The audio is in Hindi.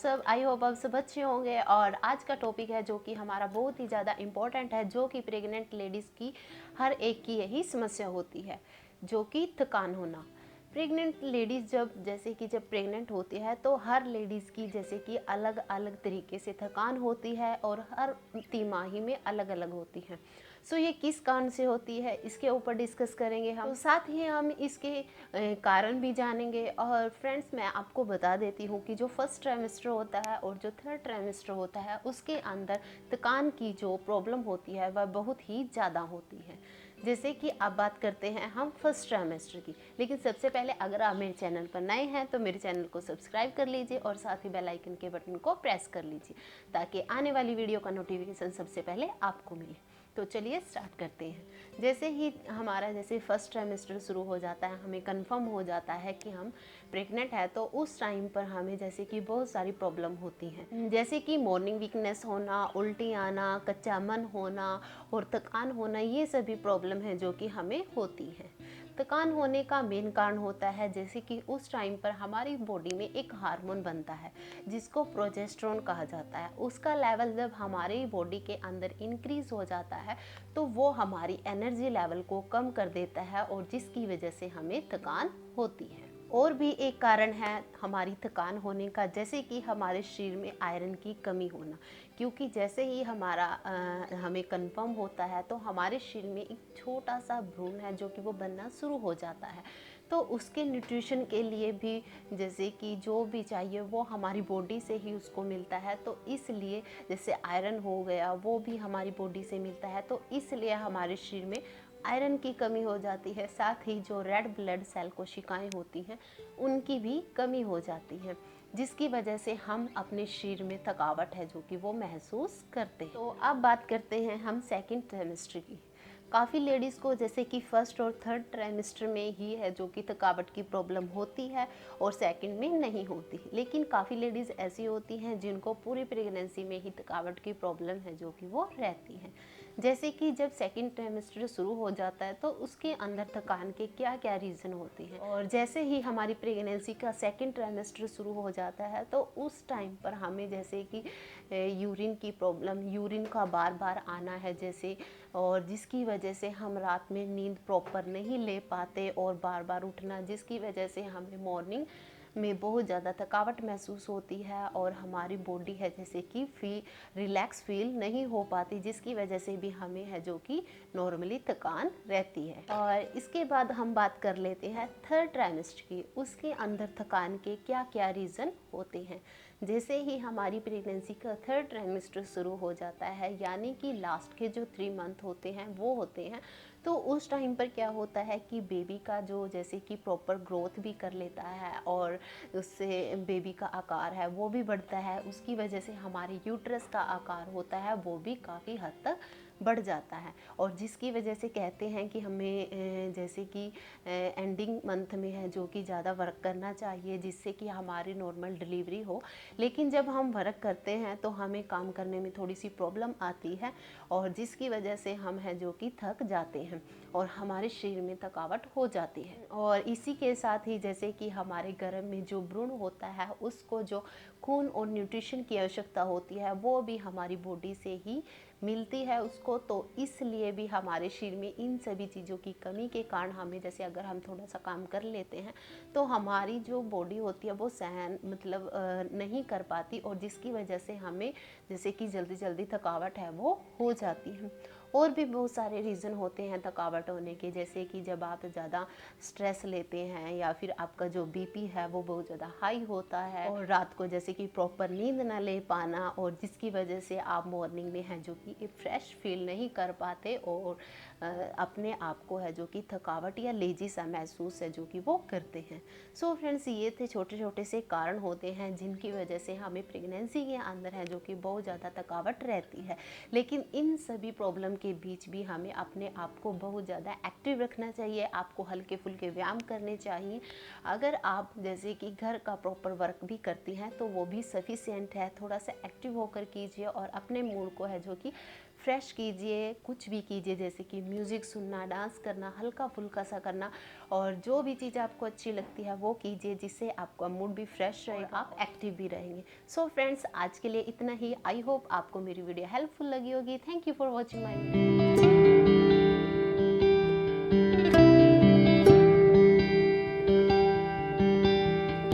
सब, आई होप आप सब अच्छे होंगे। और आज का टॉपिक है जो कि हमारा बहुत ही ज़्यादा इम्पोर्टेंट है, जो कि प्रेग्नेंट लेडीज़ की हर एक की यही समस्या होती है, जो कि थकान होना। प्रेग्नेंट लेडीज़ जब प्रेग्नेंट होती है तो हर लेडीज़ की जैसे कि अलग अलग तरीके से थकान होती है और हर तिमाही में अलग अलग होती है। सो ये किस कारण से होती है इसके ऊपर डिस्कस करेंगे हम, तो साथ ही हम इसके कारण भी जानेंगे। और फ्रेंड्स, मैं आपको बता देती हूँ कि जो फर्स्ट ट्राइमेस्टर होता है और जो थर्ड ट्राइमेस्टर होता है उसके अंदर थकान की जो प्रॉब्लम होती है वह बहुत ही ज़्यादा होती है। जैसे कि अब बात करते हैं हम फर्स्ट ट्राइमेस्टर की। लेकिन सबसे पहले अगर आप मेरे चैनल पर नए हैं तो मेरे चैनल को सब्सक्राइब कर लीजिए और साथ ही बेल आइकन के बटन को प्रेस कर लीजिए ताकि आने वाली वीडियो का नोटिफिकेशन सबसे पहले आपको मिले। तो चलिए स्टार्ट करते हैं। जैसे ही हमारा फर्स्ट ट्राइमेस्टर शुरू हो जाता है, हमें कंफर्म हो जाता है कि हम प्रेग्नेंट है, तो उस टाइम पर हमें जैसे कि बहुत सारी प्रॉब्लम होती हैं, जैसे कि मॉर्निंग वीकनेस होना, उल्टी आना, कच्चा मन होना और थकान होना। ये सभी प्रॉब्लम है जो कि हमें होती हैं। थकान होने का मेन कारण होता है जैसे कि उस टाइम पर हमारी बॉडी में एक हार्मोन बनता है जिसको प्रोजेस्टेरोन कहा जाता है। उसका लेवल जब हमारी बॉडी के अंदर इंक्रीज हो जाता है तो वो हमारी एनर्जी लेवल को कम कर देता है और जिसकी वजह से हमें थकान होती है। और भी एक कारण है हमारी थकान होने का, जैसे कि हमारे शरीर में आयरन की कमी होना। क्योंकि जैसे ही हमें कंफर्म होता है तो हमारे शरीर में एक छोटा सा भ्रूण है जो कि वो बनना शुरू हो जाता है। तो उसके न्यूट्रिशन के लिए भी जैसे कि जो भी चाहिए वो हमारी बॉडी से ही उसको मिलता है। तो इसलिए जैसे आयरन हो गया वो भी हमारी बॉडी से मिलता है, तो इसलिए हमारे शरीर में आयरन की कमी हो जाती है। साथ ही जो रेड ब्लड सेल कोशिकाएं होती हैं उनकी भी कमी हो जाती है, जिसकी वजह से हम अपने शरीर में थकावट है जो कि वो महसूस करते हैं। तो अब बात करते हैं हम सेकंड ट्राइमेस्टर की। काफ़ी लेडीज़ को जैसे कि फर्स्ट और थर्ड ट्राइमेस्टर में ही है जो कि थकावट की प्रॉब्लम होती है और सेकंड में नहीं होती। लेकिन काफ़ी लेडीज़ ऐसी होती हैं जिनको पूरी प्रेगनेंसी में ही थकावट की प्रॉब्लम है जो कि वो रहती हैं। जैसे कि जब सेकंड ट्राइमेस्टर शुरू हो जाता है तो उसके अंदर थकान के क्या क्या रीज़न होते हैं, और जैसे ही हमारी प्रेगनेंसी का सेकंड ट्राइमेस्टर शुरू हो जाता है तो उस टाइम पर हमें जैसे कि यूरिन की प्रॉब्लम, यूरिन का बार बार आना है जैसे, और जिसकी वजह से हम रात में नींद प्रॉपर नहीं ले पाते और बार बार उठना, जिसकी वजह से हमें मॉर्निंग में बहुत ज़्यादा थकावट महसूस होती है और हमारी बॉडी है जैसे कि रिलैक्स फील नहीं हो पाती, जिसकी वजह से भी हमें है जो कि नॉर्मली थकान रहती है। और इसके बाद हम बात कर लेते हैं थर्ड ट्राइमेस्टर की। उसके अंदर थकान के क्या क्या रीज़न होते हैं। जैसे ही हमारी प्रेगनेंसी का थर्ड ट्राइमेस्टर शुरू हो जाता है, यानी कि लास्ट के जो 3 मंथ होते हैं वो होते हैं, तो उस टाइम पर क्या होता है कि बेबी का जो जैसे कि प्रॉपर ग्रोथ भी कर लेता है और उससे बेबी का आकार है वो भी बढ़ता है। उसकी वजह से हमारे यूट्रस का आकार होता है वो भी काफ़ी हद तक बढ़ जाता है, और जिसकी वजह से कहते हैं कि हमें जैसे कि एंडिंग मंथ में है जो कि ज़्यादा वर्क करना चाहिए जिससे कि हमारी नॉर्मल डिलीवरी हो। लेकिन जब हम वर्क करते हैं तो हमें काम करने में थोड़ी सी प्रॉब्लम आती है और जिसकी वजह से हम है जो कि थक जाते हैं और हमारे शरीर में थकावट हो जाती है। और इसी के साथ ही जैसे कि हमारे गर्भ में जो भ्रूण होता है उसको जो खून और न्यूट्रिशन की आवश्यकता होती है वो भी हमारी बॉडी से ही मिलती है उसको। तो इसलिए भी हमारे शरीर में इन सभी चीज़ों की कमी के कारण हमें जैसे अगर हम थोड़ा सा काम कर लेते हैं तो हमारी जो बॉडी होती है वो सहन नहीं कर पाती, और जिसकी वजह से हमें जैसे कि जल्दी जल्दी थकावट है वो हो जाती है। और भी बहुत सारे रीज़न होते हैं थकावट होने के, जैसे कि जब आप ज़्यादा स्ट्रेस लेते हैं या फिर आपका जो बीपी है वो बहुत ज़्यादा हाई होता है, और रात को जैसे कि प्रॉपर नींद ना ले पाना, और जिसकी वजह से आप मॉर्निंग में है जो कि फ्रेश फील नहीं कर पाते और अपने आप को है जो कि थकावट या लेजी सा महसूस है जो कि वो करते हैं। सो फ्रेंड्स, ये थे छोटे छोटे से कारण होते हैं जिनकी वजह से हमें प्रेगनेंसी के अंदर है जो कि बहुत ज़्यादा थकावट रहती है। लेकिन इन सभी प्रॉब्लम के बीच भी हमें अपने आप को बहुत ज़्यादा एक्टिव रखना चाहिए। आपको हल्के फुल्के व्यायाम करने चाहिए। अगर आप जैसे कि घर का प्रॉपर वर्क भी करती हैं तो वो भी सफिशिएंट है। थोड़ा सा एक्टिव होकर कीजिए और अपने मूड को है जो कि फ्रेश कीजिए, कुछ भी कीजिए, जैसे कि म्यूज़िक सुनना, डांस करना, हल्का फुल्का सा करना, और जो भी चीज़ आपको अच्छी लगती है वो कीजिए, जिससे आपका मूड भी फ्रेश रहेगा, आप एक्टिव भी रहेंगे। सो फ्रेंड्स, आज के लिए इतना ही। आई होप आपको मेरी वीडियो हेल्पफुल लगी होगी। Thank you for watching my video.